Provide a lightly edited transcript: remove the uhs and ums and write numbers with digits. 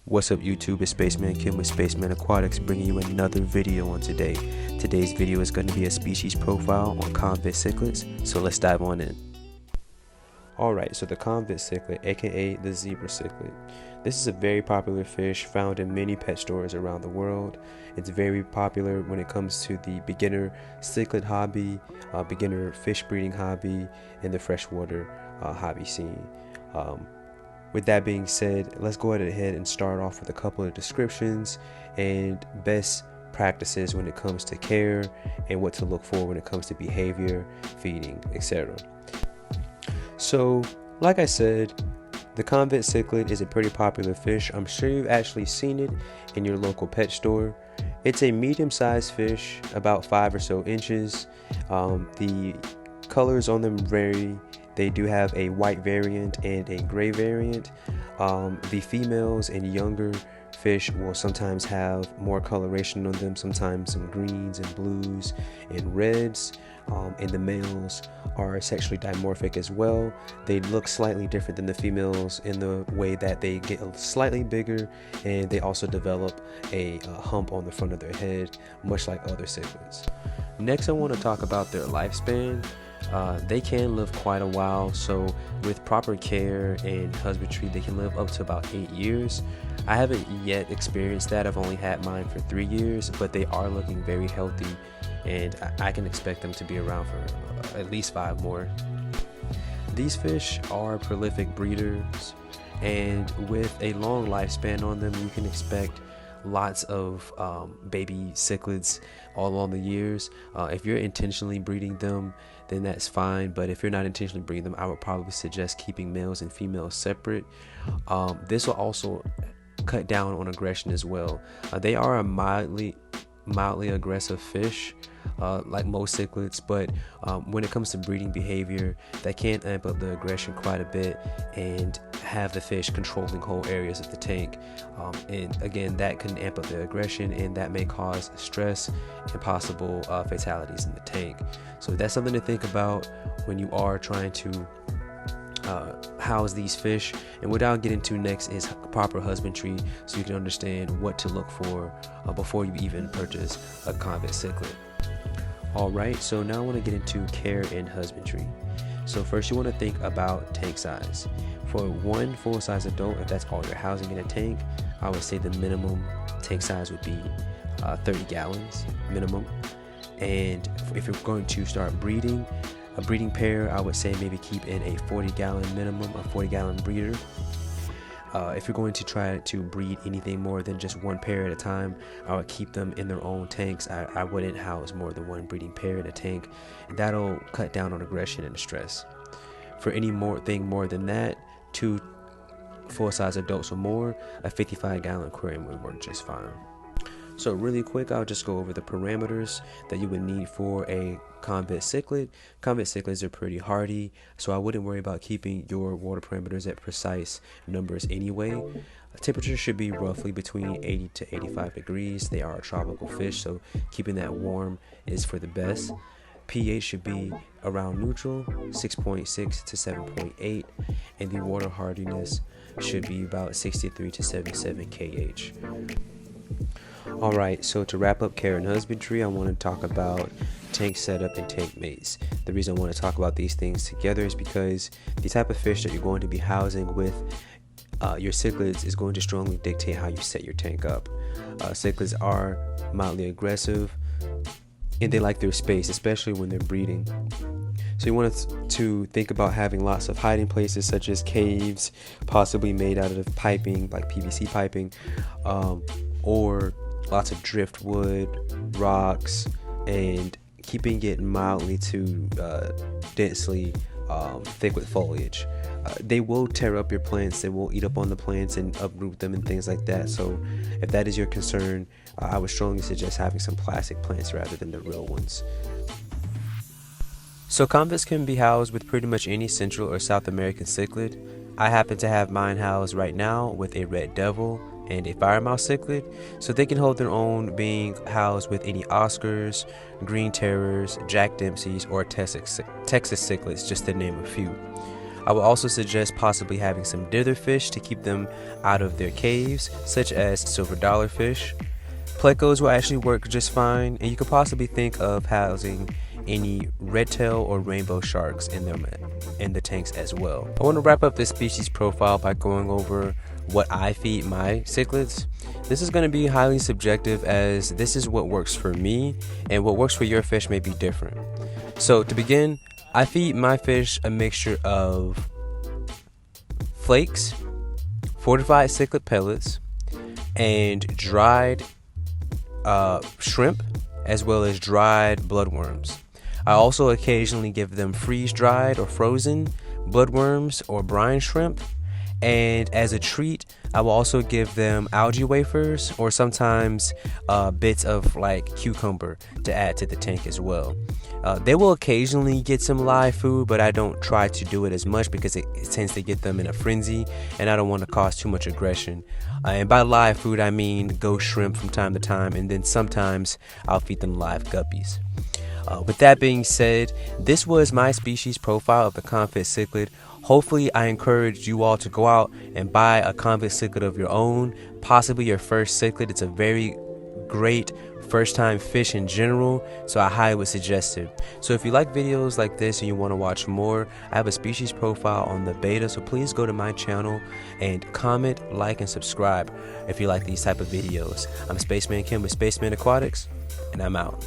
What's up YouTube, it's Spaceman Kim with Spaceman Aquatics bringing you another video on today. Today's video is going to be a species profile on Convict Cichlids, so let's dive on in. Alright, so the Convict Cichlid, aka the Zebra Cichlid. This is a very popular fish found in many pet stores around the world. It's very popular when it comes to the beginner cichlid hobby, beginner fish breeding hobby, and the freshwater hobby scene. With that being said, let's go ahead and start off with a couple of descriptions and best practices when it comes to care and what to look for when it comes to behavior, feeding, etc. So, like I said, the Convict Cichlid is a pretty popular fish. I'm sure you've actually seen it in your local pet store. It's a medium-sized fish, about 5 or so inches. The colors on them vary. They do have a white variant and a gray variant. The females and younger fish will sometimes have more coloration on them, sometimes some greens and blues and reds. And the males are sexually dimorphic as well. They look slightly different than the females in the way that they get slightly bigger, and they also develop a hump on the front of their head, much like other cichlids. Next, I want to talk about their lifespan. They can live quite a while, so with proper care and husbandry they can live up to about 8 years. I haven't yet experienced that. I've only had mine for 3 years, but they are looking very healthy, and I can expect them to be around for at least 5 more. These fish are prolific breeders, and with a long lifespan on them, you can expect lots of baby cichlids all along the years. If you're intentionally breeding them, then that's fine, but if you're not intentionally breeding them, I would probably suggest keeping males and females separate. This will also cut down on aggression as well. They are a mildly aggressive fish, like most cichlids, but when it comes to breeding behavior, that can amp up the aggression quite a bit and have the fish controlling whole areas of the tank. And again, that can amp up the aggression, and that may cause stress and possible fatalities in the tank. So that's something to think about when you are trying to house these fish. And what I'll get into next is proper husbandry, so you can understand what to look for before you even purchase a Convict Cichlid. Alright, so now I want to get into care and husbandry. So first you want to think about tank size. For one full-size adult, if that's all you're housing in a tank, I would say the minimum tank size would be 30 gallons minimum. And if you're going to start breeding, a breeding pair, I would say maybe keep in a 40-gallon minimum, a 40-gallon breeder. If you're going to try to breed anything more than just one pair at a time, I would keep them in their own tanks. I wouldn't house more than one breeding pair in a tank. That'll cut down on aggression and stress. For any more than that, 2 full-size adults or more, a 55-gallon aquarium would work just fine. So really quick, I'll just go over the parameters that you would need for a Convict Cichlid. Convict Cichlids are pretty hardy, so I wouldn't worry about keeping your water parameters at precise numbers anyway. Temperature should be roughly between 80 to 85 degrees. They are a tropical fish, so keeping that warm is for the best. pH should be around neutral, 6.6 to 7.8, and the water hardiness should be about 63 to 77 kH. Alright, so to wrap up care and husbandry, I want to talk about tank setup and tank mates. The reason I want to talk about these things together is because the type of fish that you're going to be housing with your cichlids is going to strongly dictate how you set your tank up. Cichlids are mildly aggressive, and they like their space, especially when they're breeding. So you want to think about having lots of hiding places, such as caves, possibly made out of piping, like PVC piping, or lots of driftwood, rocks, and keeping it mildly to densely thick with foliage. They will tear up your plants, they will eat up on the plants and uproot them and things like that. So if that is your concern, I would strongly suggest having some plastic plants rather than the real ones. So convicts can be housed with pretty much any Central or South American cichlid. I happen to have mine housed right now with a red devil and a firemouth cichlid, so they can hold their own being housed with any Oscars, green terrors, Jack Dempseys, or Texas cichlids, just to name a few. I would also suggest possibly having some dither fish to keep them out of their caves, such as silver dollarfish. Plecos will actually work just fine, and you could possibly think of housing any red tail or rainbow sharks in the tanks as well. I want to wrap up this species profile by going over what I feed my cichlids. This is going to be highly subjective, as this is what works for me, and what works for your fish may be different. So to begin, I feed my fish a mixture of flakes, fortified cichlid pellets, and dried shrimp, as well as dried bloodworms. I also occasionally give them freeze-dried or frozen bloodworms or brine shrimp, and as a treat I will also give them algae wafers, or sometimes bits of like cucumber to add to the tank as well. They will occasionally get some live food, but I don't try to do it as much because it tends to get them in a frenzy, and I don't want to cause too much aggression. And by live food I mean ghost shrimp from time to time, and then sometimes I'll feed them live guppies. With that being said, this was my species profile of the Convict Cichlid. Hopefully I encourage you all to go out and buy a Convict Cichlid of your own, possibly your first cichlid. It's a very great first time fish in general, so I highly would suggest it. So if you like videos like this and you want to watch more, I have a species profile on the beta, so please go to my channel and comment, like, and subscribe if you like these type of videos. I'm Spaceman Kim with Spaceman Aquatics, and I'm out.